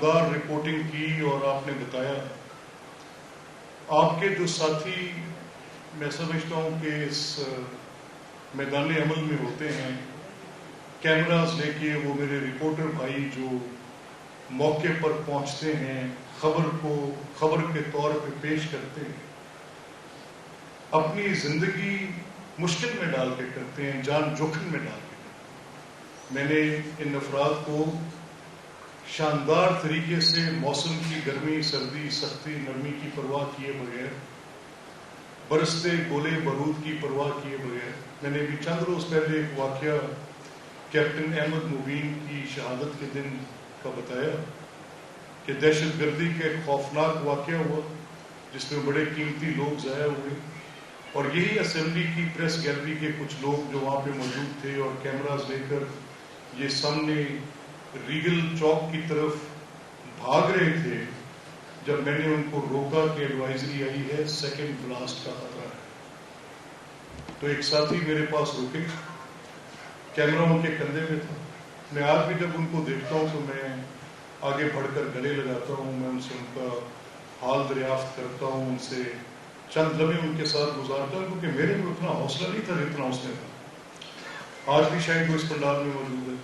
شاندار رپورٹنگ کی اور آپ نے بتایا. آپ کے جو ساتھی میں سمجھتا ہوں کہ اس میدان عمل میں ہوتے ہیں کیمراز لے کے، وہ میرے رپورٹر بھائی جو موقع پر پہنچتے ہیں، خبر کے طور پہ پیش کرتے ہیں، اپنی زندگی مشکل میں ڈال کے کرتے ہیں، جان جوکھم میں ڈال کے. میں نے ان افراد کو شاندار طریقے سے موسم کی گرمی، سردی، سختی، نرمی کی پرواہ کیے بغیر، برستے گولے بارود کی پرواہ کیے بغیر، میں نے بھی چند روز پہلے ایک واقعہ کیپٹن احمد مبین کی شہادت کے دن کا بتایا کہ دہشت گردی کا ایک خوفناک واقعہ ہوا جس میں بڑے قیمتی لوگ ضائع ہوئے، اور یہی اسمبلی کی پریس گیلری کے کچھ لوگ جو وہاں پہ موجود تھے اور کیمراز لے کر یہ سامنے ریگل چوک کی طرف بھاگ رہے تھے، جب میں نے ان کو روکا کہ ایڈوائزری آئی ہے، سیکنڈ بلاسٹ کا خطرہ ہے، تو ایک ساتھی میرے پاس رکے، کیمرہ ان کے کندھے میں تھا. میں آج بھی جب ان کو دیکھتا ہوں تو میں آگے بڑھ کر گلے لگاتا ہوں، میں ان سے ان کا حال دریافت کرتا ہوں، ان سے چند لمحے ان کے ساتھ گزارتا ہوں، کیونکہ میرے میں اتنا حوصلہ نہیں تھا جتنا اس نے تھا. آج بھی شاید وہ اس پنڈال میں موجود ہے.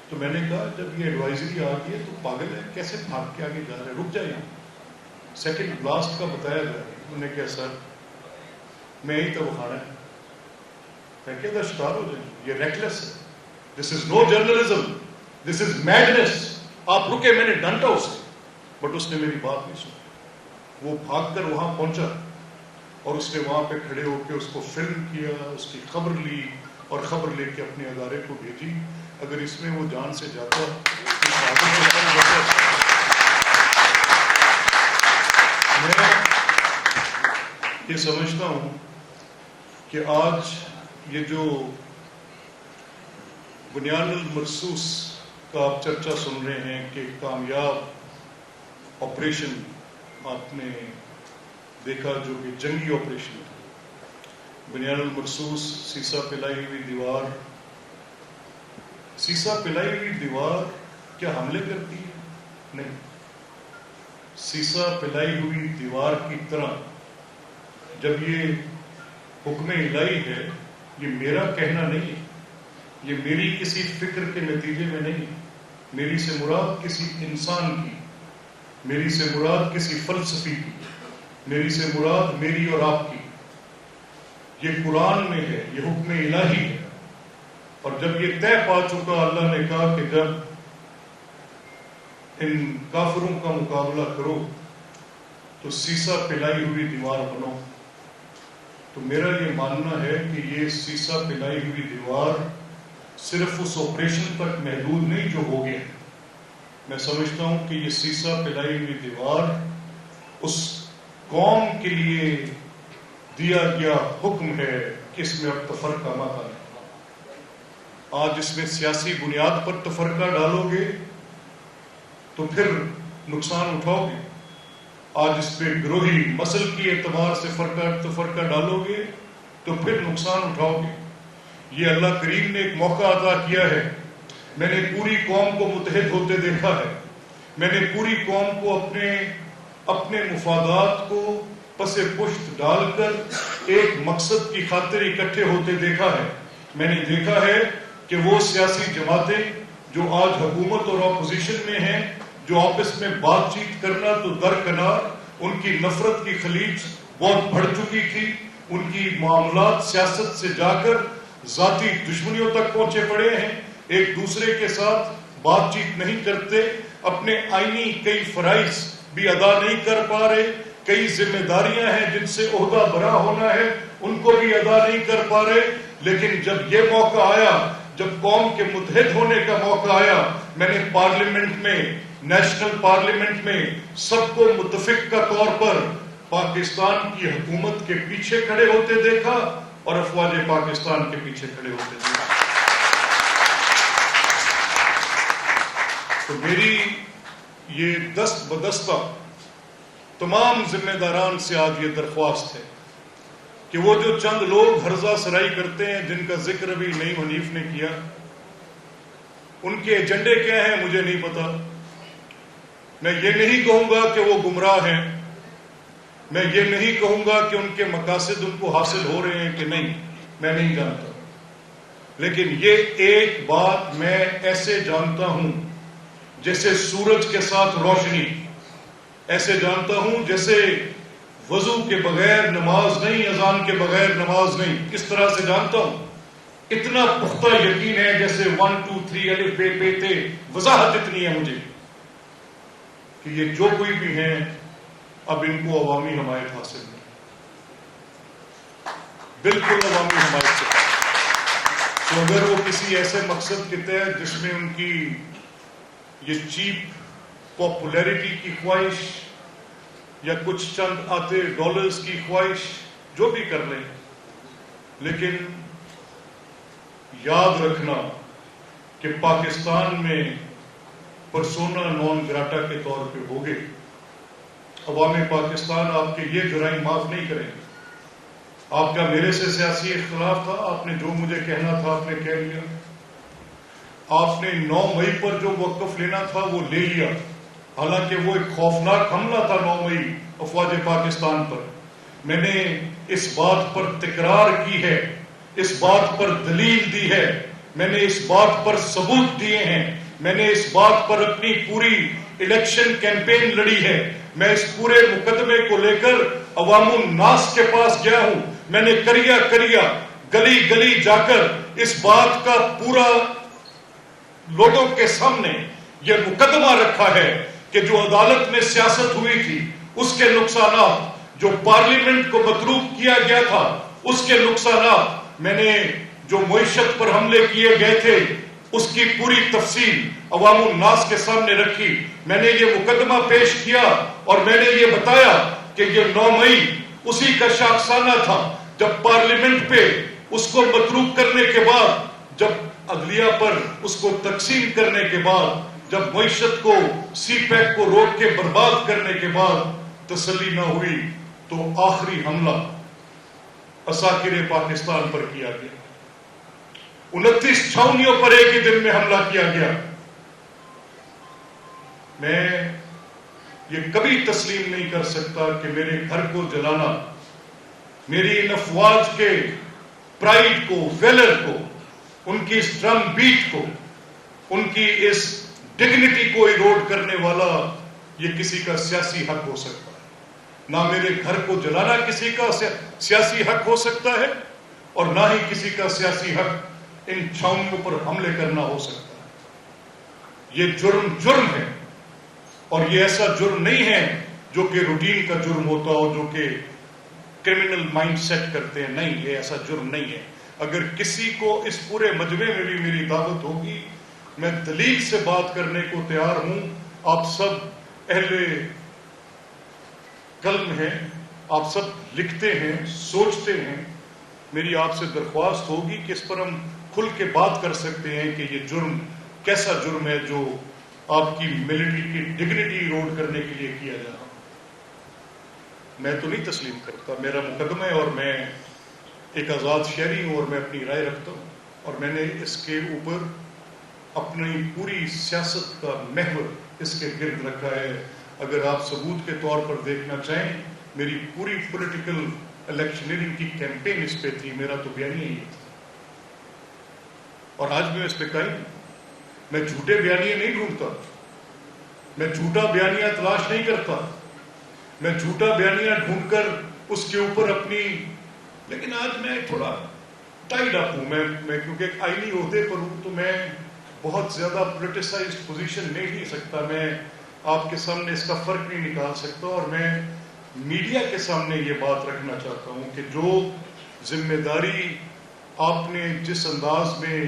تو میں نے کہا جب یہ ایڈوائزری آ گئی ہے تو پاگل ہے، کیسے بھاگ کے آگے جا رہے ہیں، رک جائیں، سیکنڈ بلاسٹ کا بتایا گیا. انہوں نے کہا سر میں ہی تو اکھاڑا ہے. میں کہتا شکار ہو جائیں، یہ ریکلیس ہے، دس از نو جرنلزم، دس از میڈنس. آپ رکے، میں نے ڈانٹا اسے، بٹ اس نے میری بات نہیں سنی. وہ بھاگ کر وہاں پہنچا اور اس نے وہاں پہ کھڑے ہو کے اس کو فلم کیا، اس کی خبر لی اور خبر لے کے اپنے ادارے کو بھیجی. اگر اس میں وہ جان سے جاتا میں یہ سمجھتا ہوں کہ آج یہ جو بنیان المرصوص کا آپ چرچا سن رہے ہیں کہ کامیاب آپریشن آپ نے دیکھا جو کہ جنگی آپریشن تھا. بنیان المرصوص سیسا پلائی ہوئی دیوار، سیسا پلائی ہوئی دیوار کیا حملے کرتی ہے؟ نہیں. سیسا پلائی ہوئی دیوار کی طرح جب یہ حکم الہی ہے، یہ میرا کہنا نہیں ہے، یہ میری کسی فکر کے نتیجے میں نہیں، میری سے مراد کسی انسان کی، میری سے مراد کسی فلسفی کی، میری سے مراد میری اور آپ کی. یہ قرآن میں ہے، یہ حکم الہی ہے. اور جب یہ طے پا چکا، اللہ نے کہا کہ جب ان کافروں کا مقابلہ کرو تو سیسا پلائی ہوئی دیوار بنو. تو میرا یہ ماننا ہے کہ یہ سیسا پلائی ہوئی دیوار صرف اس آپریشن تک محدود نہیں جو ہو گیا. میں سمجھتا ہوں کہ یہ سیسا پلائی ہوئی دیوار اس قوم کے لیے دیا گیا حکم ہے کہ اس میں اب تفرقہ مت آئے. آج اس میں سیاسی بنیاد پر تفرقہ ڈالو گے تو پھر نقصان اٹھاؤ گے. آج اس پہ گروہی مسل کی اعتبار سے تفرقہ ڈالو گے تو پھر نقصان اٹھاؤ گے. یہ اللہ کریم نے ایک موقع عطا کیا ہے. میں نے پوری قوم کو متحد ہوتے دیکھا ہے. میں نے پوری قوم کو اپنے مفادات کو پس پشت ڈال کر ایک مقصد کی خاطر اکٹھے ہوتے دیکھا ہے. میں نے دیکھا ہے کہ وہ سیاسی جماعتیں جو آج حکومت اور اپوزیشن میں ہیں، جو آپس میں بات چیت کرنا تو درکنار، ان کی نفرت کی خلیج بہت بڑھ چکی تھی. ان کی معاملات سیاست سے جا کر ذاتی دشمنیوں تک پہنچے پڑے ہیں. ایک دوسرے کے ساتھ بات چیت نہیں کرتے، اپنے آئینی کئی فرائض بھی ادا نہیں کر پا رہے، کئی ذمہ داریاں ہیں جن سے عہدہ برا ہونا ہے ان کو بھی ادا نہیں کر پا رہے. لیکن جب یہ موقع آیا، جب قوم کے متحد ہونے کا موقع آیا، میں نے پارلیمنٹ میں، نیشنل پارلیمنٹ میں سب کو متفق کا طور پر پاکستان کی حکومت کے پیچھے کھڑے ہوتے دیکھا اور افواج پاکستان کے پیچھے کھڑے ہوتے دیکھا. تو میری یہ دست بدستہ تمام ذمہ داران سے آج یہ درخواست ہے کہ وہ جو چند لوگ ہرزہ سرائی کرتے ہیں، جن کا ذکر ابھی نعیم حنیف نے کیا، ان کے ایجنڈے کیا ہیں مجھے نہیں پتا، میں یہ نہیں کہوں گا کہ وہ گمراہ ہیں، میں یہ نہیں کہوں گا کہ ان کے مقاصد ان کو حاصل ہو رہے ہیں کہ نہیں، میں نہیں جانتا، لیکن یہ ایک بات میں ایسے جانتا ہوں جیسے سورج کے ساتھ روشنی، ایسے جانتا ہوں جیسے وضو کے بغیر نماز نہیں، اذان کے بغیر نماز نہیں، کس طرح سے جانتا ہوں؟ اتنا پختہ یقین ہے جیسے 1 2 3 الف بے بے تے، وضاحت اتنی ہے مجھے کہ یہ جو کوئی بھی ہیں اب ان کو عوامی حمایت حاصل ہے، بالکل عوامی حمایت سے۔ تو اگر وہ کسی ایسے مقصد کے تحت جس میں ان کی یہ چیپ پاپولیرٹی کی خواہش یا کچھ چند آتے ڈالرز کی خواہش جو بھی کر لیں، لیکن یاد رکھنا کہ پاکستان میں پرسونا نان گراٹا کے طور پہ ہوگے، عوام پاکستان آپ کے یہ جرائم معاف نہیں کریں گے۔ آپ کا میرے سے سیاسی اختلاف تھا، آپ نے جو مجھے کہنا تھا آپ نے کہہ لیا، آپ نے 9 مئی پر جو وقف لینا تھا وہ لے لیا، حالانکہ وہ ایک خوفناک حملہ تھا 9 مئی افواج پاکستان پر۔ میں نے اس بات پر تکرار کی ہے، اس بات پر دلیل دی ہے، میں نے اس بات پر ثبوت دیے ہیں، میں نے اس بات پر اپنی پوری الیکشن کیمپین لڑی ہے، میں اس پورے مقدمے کو لے کر عوام الناس کے پاس گیا ہوں، میں نے کریا گلی گلی جا کر اس بات کا پورا لوگوں کے سامنے یہ مقدمہ رکھا ہے کہ جو عدالت میں سیاست ہوئی تھی اس کے نقصانات، جو پارلیمنٹ کو مطلوب کیا گیا تھا اس کے نقصانات، میں نے جو معیشت پر حملے کیے گئے تھے اس کی پوری تفصیل عوام الناس کے سامنے رکھی، میں نے یہ مقدمہ پیش کیا اور میں نے یہ بتایا کہ یہ 9 مئی اسی کا شاخسانہ تھا جب پارلیمنٹ پہ اس کو مطلوب کرنے کے بعد، جب عدلیہ پر اس کو تقسیم کرنے کے بعد، جب معیشت کو سی پیک کو روک کے برباد کرنے کے بعد تسلی نہ ہوئی تو آخری حملہ عساکر پاکستان پر کیا گیا، 29 چھاؤنیوں پر ایک ہی دن میں حملہ کیا گیا۔ میں یہ کبھی تسلیم نہیں کر سکتا کہ میرے گھر کو جلانا، میری ان افواج کے پرائیڈ کو، ویلر کو، ان کی اس ڈرم بیٹ کو، ان کی اس ڈگنیٹی کو ایروڈ کرنے والا یہ کسی کا سیاسی حق ہو سکتا ہے؟ نہ میرے گھر کو جلانا کسی کا سیاسی حق ہو سکتا ہے اور نہ ہی کسی کا سیاسی حق ان چھاؤنیوں پر حملے کرنا ہو سکتا ہے۔ یہ جرم ہے، اور یہ ایسا جرم نہیں ہے جو کہ روٹین کا جرم ہوتا ہو، جو کہ کرمنل مائنڈ سیٹ کرتے ہیں، نہیں، یہ ایسا جرم نہیں ہے۔ اگر کسی کو اس پورے مجمع میں بھی میری دعوت ہوگی، میں دلیل سے بات کرنے کو تیار ہوں۔ آپ سب اہل قلم ہیں، آپ سب لکھتے ہیں، سوچتے ہیں، میری آپ سے درخواست ہوگی کہ اس پر ہم کھل کے بات کر سکتے ہیں کہ یہ جرم کیسا جرم ہے جو آپ کی ملٹری کی ڈگنیٹی ایروڈ کرنے کے لیے کیا جا رہا۔ میں تو نہیں تسلیم کرتا، میرا مقدمہ ہے اور میں ایک آزاد شہری ہوں اور میں اپنی رائے رکھتا ہوں، اور میں نے اس کے اوپر اپنی پوری سیاست کا محور اس کے گرد رکھا ہے۔ اگر آپ ثبوت کے طور پر دیکھنا چاہیں، میری پوری پولیٹیکل الیکشنئرنگ کی کیمپین اس پہ تھی، میرا تو بیانیہ یہ تھا، اور آج بھی میں اس پہ قائم ہوں۔ میں جھوٹے بیانیے نہیں ڈھونڈتا، میں جھوٹا بیانیہ تلاش نہیں کرتا، میں جھوٹا بیانیہ ڈھونڈ کر اس کے اوپر اپنی، لیکن آج میں تھوڑا ٹائڈ اپ ہوں، میں کیونکہ آئینی عہدے پر ہوں تو میں بہت زیادہ پولیٹیسائزڈ پوزیشن نہیں لے سکتا، میں آپ کے سامنے اس کا فرق نہیں نکال سکتا، اور میں میڈیا کے سامنے یہ بات رکھنا چاہتا ہوں کہ جو ذمہ داری آپ نے جس انداز میں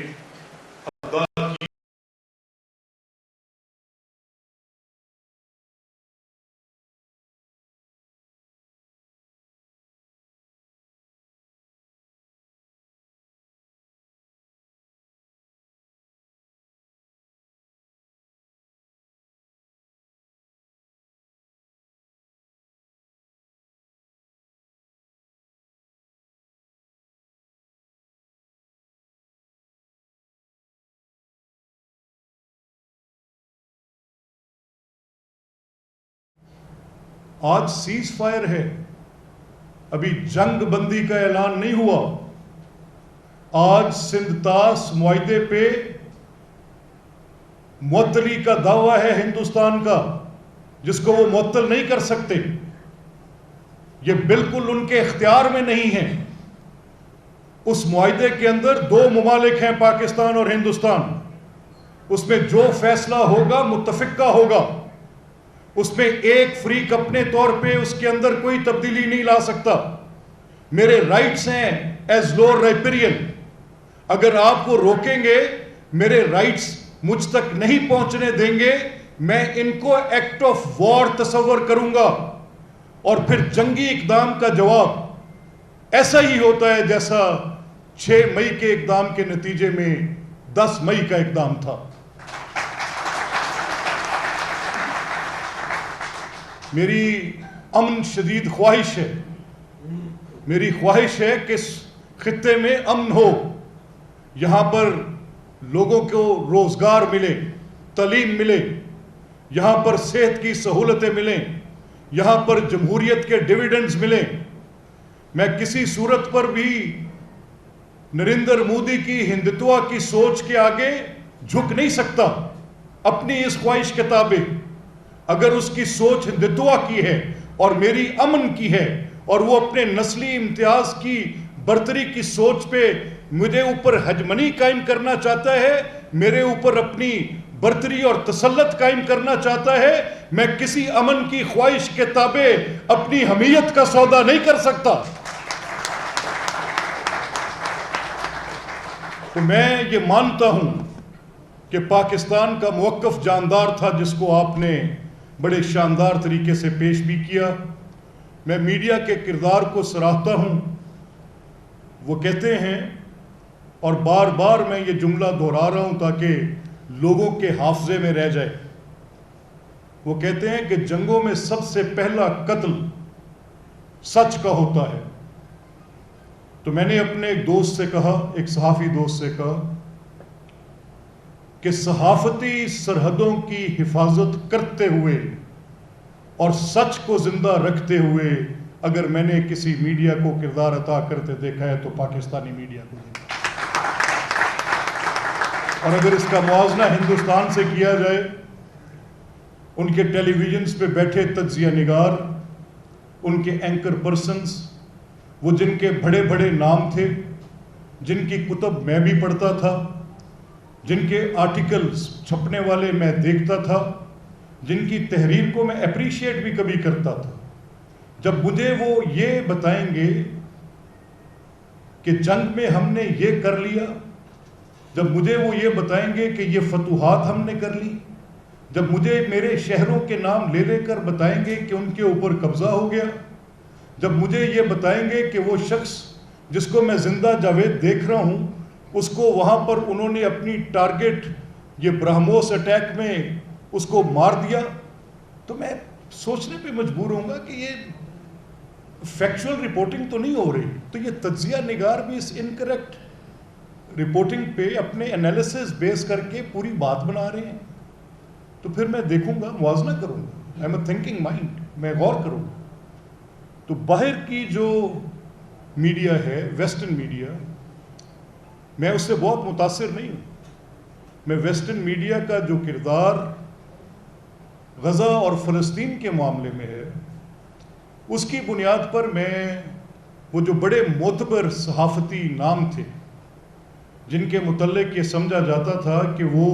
آج سیز فائر ہے، ابھی جنگ بندی کا اعلان نہیں ہوا. آج سندھ طاس معاہدے پہ معطلی کا دعویٰ ہے ہندوستان کا، جس کو وہ معطل نہیں کر سکتے. یہ بالکل ان کے اختیار میں نہیں ہے. اس معاہدے کے اندر 2 ممالک ہیں، پاکستان اور ہندوستان. اس میں جو فیصلہ ہوگا متفق کا ہوگا. اس میں ایک فریق اپنے طور پہ اس کے اندر کوئی تبدیلی نہیں لا سکتا. میرے رائٹس ہیں ایز لور ریپیرین. اگر آپ وہ روکیں گے، میرے رائٹس مجھ تک نہیں پہنچنے دیں گے، میں ان کو ایکٹ آف وار تصور کروں گا. اور پھر جنگی اقدام کا جواب ایسا ہی ہوتا ہے جیسا 6 مئی کے اقدام کے نتیجے میں 10 مئی کا اقدام تھا. میری امن شدید خواہش ہے، میری خواہش ہے کہ اس خطے میں امن ہو، یہاں پر لوگوں کو روزگار ملے، تعلیم ملے، یہاں پر صحت کی سہولتیں ملیں، یہاں پر جمہوریت کے ڈیویڈنڈز ملیں. میں کسی صورت پر بھی نریندر مودی کی ہندتوا کی سوچ کے آگے جھک نہیں سکتا. اپنی اس خواہش کے تابع اگر اس کی سوچ ہندتوا کی ہے اور میری امن کی ہے، اور وہ اپنے نسلی امتیاز کی برتری کی سوچ پہ مجھے اوپر ہجمنی قائم کرنا چاہتا ہے، میرے اوپر اپنی برتری اور تسلط قائم کرنا چاہتا ہے، میں کسی امن کی خواہش کے تابع اپنی حمیت کا سودا نہیں کر سکتا. تو میں یہ مانتا ہوں کہ پاکستان کا موقف جاندار تھا، جس کو آپ نے بڑے شاندار طریقے سے پیش بھی کیا. میں میڈیا کے کردار کو سراہتا ہوں. وہ کہتے ہیں، اور بار بار میں یہ جملہ دہرا رہا ہوں تاکہ لوگوں کے حافظے میں رہ جائے، وہ کہتے ہیں کہ جنگوں میں سب سے پہلا قتل سچ کا ہوتا ہے. تو میں نے اپنے ایک دوست سے کہا، ایک صحافی دوست سے کہا کہ صحافتی سرحدوں کی حفاظت کرتے ہوئے اور سچ کو زندہ رکھتے ہوئے اگر میں نے کسی میڈیا کو کردار عطا کرتے دیکھا ہے تو پاکستانی میڈیا کو دیکھا. اور اگر اس کا موازنہ ہندوستان سے کیا جائے، ان کے ٹیلی ویژنز پہ بیٹھے تجزیہ نگار، ان کے اینکر پرسنز، وہ جن کے بڑے بڑے نام تھے، جن کی کتب میں بھی پڑھتا تھا، جن کے آرٹیکلز چھپنے والے میں دیکھتا تھا، جن کی تحریر کو میں اپریشیٹ بھی کبھی کرتا تھا، جب مجھے وہ یہ بتائیں گے کہ جنگ میں ہم نے یہ کر لیا، جب مجھے وہ یہ بتائیں گے کہ یہ فتوحات ہم نے کر لی، جب مجھے میرے شہروں کے نام لے لے کر بتائیں گے کہ ان کے اوپر قبضہ ہو گیا، جب مجھے یہ بتائیں گے کہ وہ شخص جس کو میں زندہ جاوید دیکھ رہا ہوں، اس کو وہاں پر انہوں نے اپنی ٹارگٹ یہ برہموس اٹیک میں اس کو مار دیا، تو میں سوچنے پہ مجبور ہوں گا کہ یہ فیکچول رپورٹنگ تو نہیں ہو رہی. تو یہ تجزیہ نگار بھی اس انکریکٹ رپورٹنگ پہ اپنے انالیسس بیس کر کے پوری بات بنا رہے ہیں. تو پھر میں دیکھوں گا، موازنہ کروں گا. I am a thinking mind, میں غور کروں گا. تو باہر کی جو میڈیا ہے، ویسٹرن میڈیا، میں اس سے بہت متاثر نہیں ہوں. میں ویسٹرن میڈیا کا جو کردار غزہ اور فلسطین کے معاملے میں ہے، اس کی بنیاد پر میں وہ جو بڑے معتبر صحافتی نام تھے، جن کے متعلق یہ سمجھا جاتا تھا کہ وہ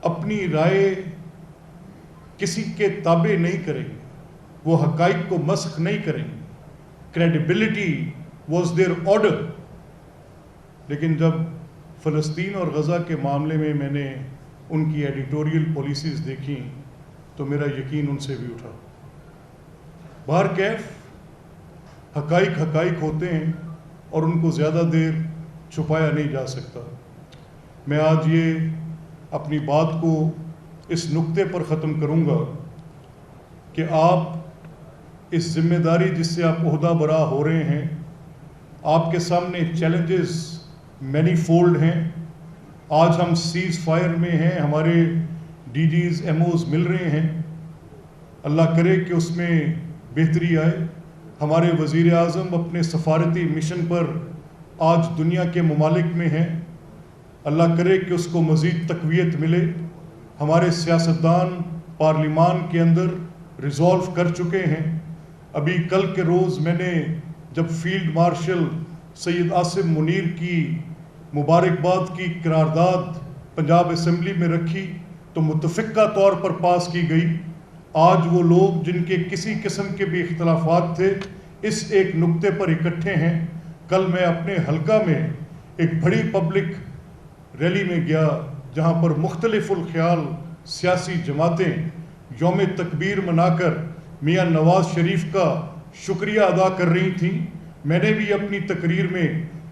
اپنی رائے کسی کے تابع نہیں کریں گے، وہ حقائق کو مسخ نہیں کریں گے، کریڈیبلٹی واز دیئر آرڈر. لیکن جب فلسطین اور غزہ کے معاملے میں نے ان کی ایڈیٹوریل پالیسیز دیکھیں تو میرا یقین ان سے بھی اٹھا. بہرکیف حقائق حقائق ہوتے ہیں اور ان کو زیادہ دیر چھپایا نہیں جا سکتا. میں آج یہ اپنی بات کو اس نقطے پر ختم کروں گا کہ آپ اس ذمہ داری جس سے آپ عہدہ برا ہو رہے ہیں، آپ کے سامنے چیلنجز مینی فولڈ ہیں. آج ہم سیز فائر میں ہیں، ہمارے ڈی جیز ایم اوز مل رہے ہیں. اللہ کرے کہ اس میں بہتری آئے. ہمارے وزیر اعظم اپنے سفارتی مشن پر آج دنیا کے ممالک میں ہیں. اللہ کرے کہ اس کو مزید تقویت ملے. ہمارے سیاستدان پارلیمان کے اندر ریزولو کر چکے ہیں. ابھی کل کے روز میں نے جب فیلڈ مارشل سید عاصم منیر کی مبارکباد کی قرارداد پنجاب اسمبلی میں رکھی تو متفقہ طور پر پاس کی گئی. آج وہ لوگ جن کے کسی قسم کے بھی اختلافات تھے اس ایک نقطے پر اکٹھے ہیں. کل میں اپنے حلقہ میں ایک بڑی پبلک ریلی میں گیا جہاں پر مختلف الخیال سیاسی جماعتیں یوم تکبیر منا کر میاں نواز شریف کا شکریہ ادا کر رہی تھیں. میں نے بھی اپنی تقریر میں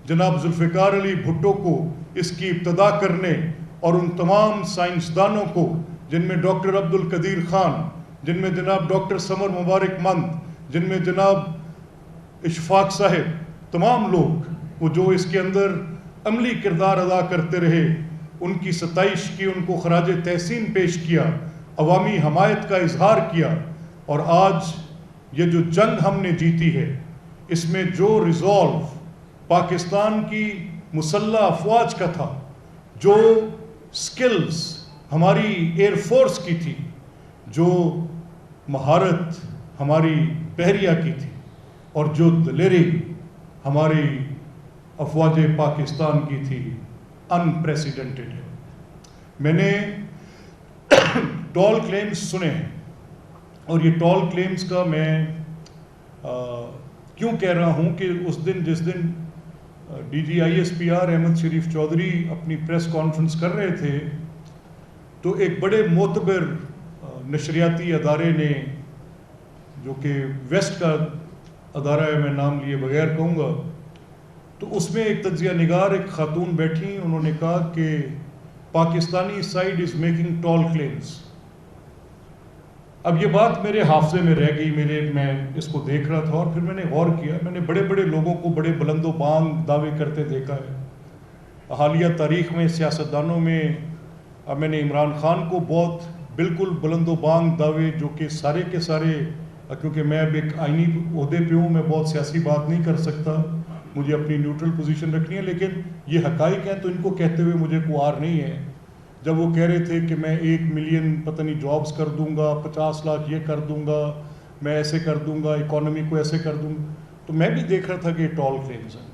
جناب ذوالفقار علی بھٹو کو اس کی ابتدا کرنے اور ان تمام سائنسدانوں کو جن میں ڈاکٹر عبد القدیر خان، جن میں جناب ڈاکٹر سمر مبارک مند، جن میں جناب اشفاق صاحب، تمام لوگ وہ جو اس کے اندر عملی کردار ادا کرتے رہے، ان کی ستائش کی، ان کو خراج تحسین پیش کیا، عوامی حمایت کا اظہار کیا. اور آج یہ جو جنگ ہم نے جیتی ہے اس میں جو ریزولو پاکستان کی مسلح افواج کا تھا، جو سکلز ہماری ایئر فورس کی تھی، جو مہارت ہماری بحریہ کی تھی، اور جو دلیری ہماری افواج پاکستان کی تھی، انپریسیڈنٹڈ ہے. میں نے ٹال کلیمز سنے ہیں اور یہ ٹال کلیمز کا میں کیوں کہہ رہا ہوں کہ اس دن جس دن D G I S P R Ahmed Sharif Chaudhry اپنی پریس کانفرنس کر رہے تھے تو ایک بڑے معتبر نشریاتی ادارے نے، جو کہ ویسٹ کا ادارہ ہے، میں نام لیے بغیر کہوں گا، تو اس میں ایک تجزیہ نگار ایک خاتون بیٹھی، انہوں نے کہا کہ Pakistani side is making talc claims. اب یہ بات میرے حافظے میں رہ گئی، میں اس کو دیکھ رہا تھا اور پھر میں نے غور کیا. میں نے بڑے بڑے لوگوں کو بڑے بلند و بانگ دعوے کرتے دیکھا ہے. حالیہ تاریخ میں سیاستدانوں میں میں نے عمران خان کو بہت بالکل بلند و بانگ دعوے، جو کہ سارے کے سارے، کیونکہ میں اب ایک آئینی عہدے پہ ہوں، میں بہت سیاسی بات نہیں کر سکتا، مجھے اپنی نیوٹرل پوزیشن رکھنی ہے، لیکن یہ حقائق ہیں تو ان کو کہتے ہوئے مجھے کوئی عار نہیں ہے. جب وہ کہہ رہے تھے کہ میں 1 ملین پتہ نہیں جابز کر دوں گا، 50 لاکھ یہ کر دوں گا، میں ایسے کر دوں گا، اکانومی کو ایسے کر دوں گا، تو میں بھی دیکھ رہا تھا کہ یہ ٹال کلیمز ہیں.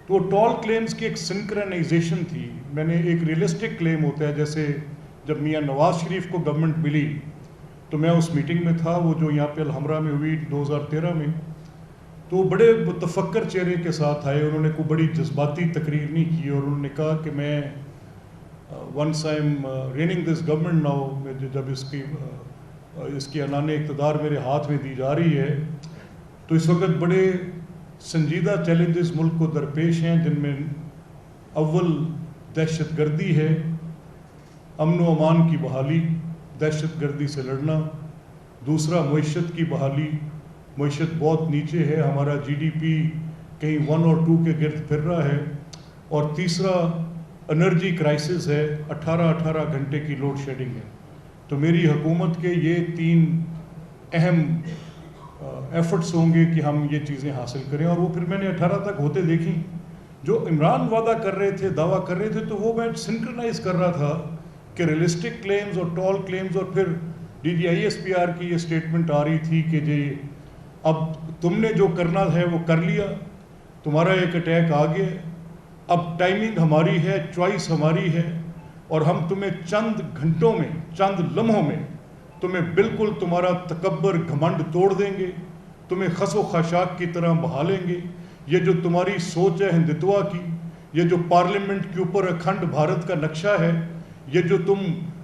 تو وہ ٹال کلیمز کی ایک سنکرنائزیشن تھی. میں نے ایک ریئلسٹک کلیم ہوتا ہے، جیسے جب میاں نواز شریف کو گورنمنٹ ملی تو میں اس میٹنگ میں تھا، وہ جو یہاں پہ الحمرہ میں ہوئی 2013 میں، تو بڑے متفکر چہرے کے ساتھ آئے. انہوں نے کوئی بڑی جذباتی تقریر نہیں کی اور انہوں نے کہا کہ میں once I am running this government now, جب اس کی عنان اقتدار میرے ہاتھ میں دی جا رہی ہے تو اس وقت بڑے سنجیدہ چیلنجز ملک کو درپیش ہیں، جن میں اول دہشت گردی ہے، امن و امان کی بحالی، دہشت گردی سے لڑنا. دوسرا معیشت کی بحالی، معیشت بہت نیچے ہے، ہمارا جی ڈی پی کہیں 1 اور 2 کے گرد پھر رہا ہے. اور تیسرا انرجی کرائسس ہے، 18 گھنٹے کی لوڈ شیڈنگ ہے. تو میری حکومت کے یہ 3 اہم ایفرٹس ہوں گے کہ ہم یہ چیزیں حاصل کریں. اور وہ پھر میں نے 18 تک ہوتے دیکھی. جو عمران وعدہ کر رہے تھے، دعویٰ کر رہے تھے، تو وہ میں سنکرنائز کر رہا تھا کہ ریئلسٹک کلیمز اور ٹال کلیمز، اور پھر D G I S P R کی یہ سٹیٹمنٹ آ رہی تھی کہ جی اب تم نے جو کرنا ہے وہ کر لیا، تمہارا ایک اٹیک آ گیا، اب ٹائمنگ ہماری ہے، چوائس ہماری ہے، اور ہم تمہیں چند گھنٹوں میں، چند لمحوں میں تمہیں بالکل تمہارا تکبر گھمنڈ توڑ دیں گے، تمہیں خس و خاشاک کی طرح بہا لیں گے. یہ جو تمہاری سوچ ہے ہندتوا کی، یہ جو پارلیمنٹ کے اوپر اکھنڈ بھارت کا نقشہ ہے، یہ جو تم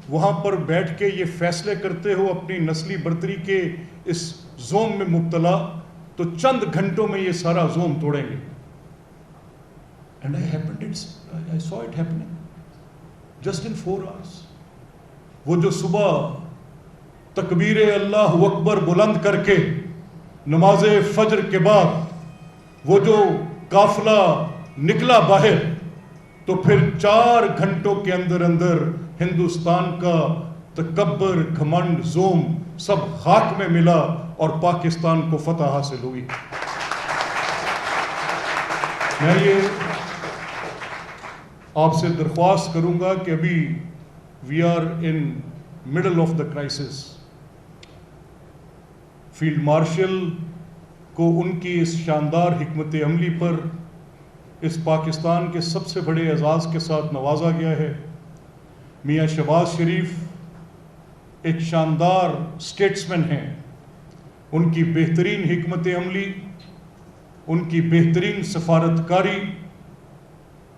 وہاں پر بیٹھ کے یہ فیصلے کرتے ہو اپنی نسلی برتری کے اس زوم میں مبتلا، تو چند گھنٹوں میں یہ سارا زوم توڑیں گے. And I saw it happening just in 4 hours. وہ جو صبح تکبیر اللہ اکبر بلند کر کے نماز فجر کے بعد وہ جو قافلہ نکلا باہر، تو پھر 4 گھنٹوں کے اندر ہندوستان کا تکبر، گھمنڈ، زوم سب خاک میں ملا اور پاکستان کو فتح حاصل ہوئی۔ میں یہ آپ سے درخواست کروں گا کہ ابھی we are in middle of the crisis. Field marshal کو ان کی اس شاندار حکمت عملی پر اس پاکستان کے سب سے بڑے اعزاز کے ساتھ نوازا گیا ہے۔ میاں شہباز شریف ایک شاندار اسٹیٹسمین ہیں، ان کی بہترین حکمت عملی، ان کی بہترین سفارتکاری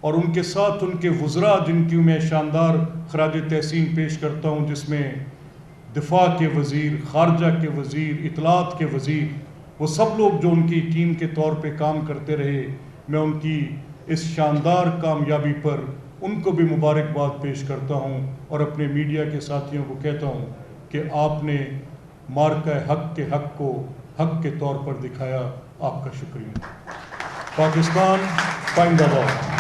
اور ان کے ساتھ ان کے وزراء جن کی میں شاندار خراج تحسین پیش کرتا ہوں، جس میں دفاع کے وزیر، خارجہ کے وزیر، اطلاعات کے وزیر، وہ سب لوگ جو ان کی ٹیم کے طور پہ کام کرتے رہے، میں ان کی اس شاندار کامیابی پر ان کو بھی مبارکباد پیش کرتا ہوں اور اپنے میڈیا کے ساتھیوں کو کہتا ہوں کہ آپ نے مارکہ حق کے حق کو حق کے طور پر دکھایا۔ آپ کا شکریہ۔ پاکستان زندہ باد۔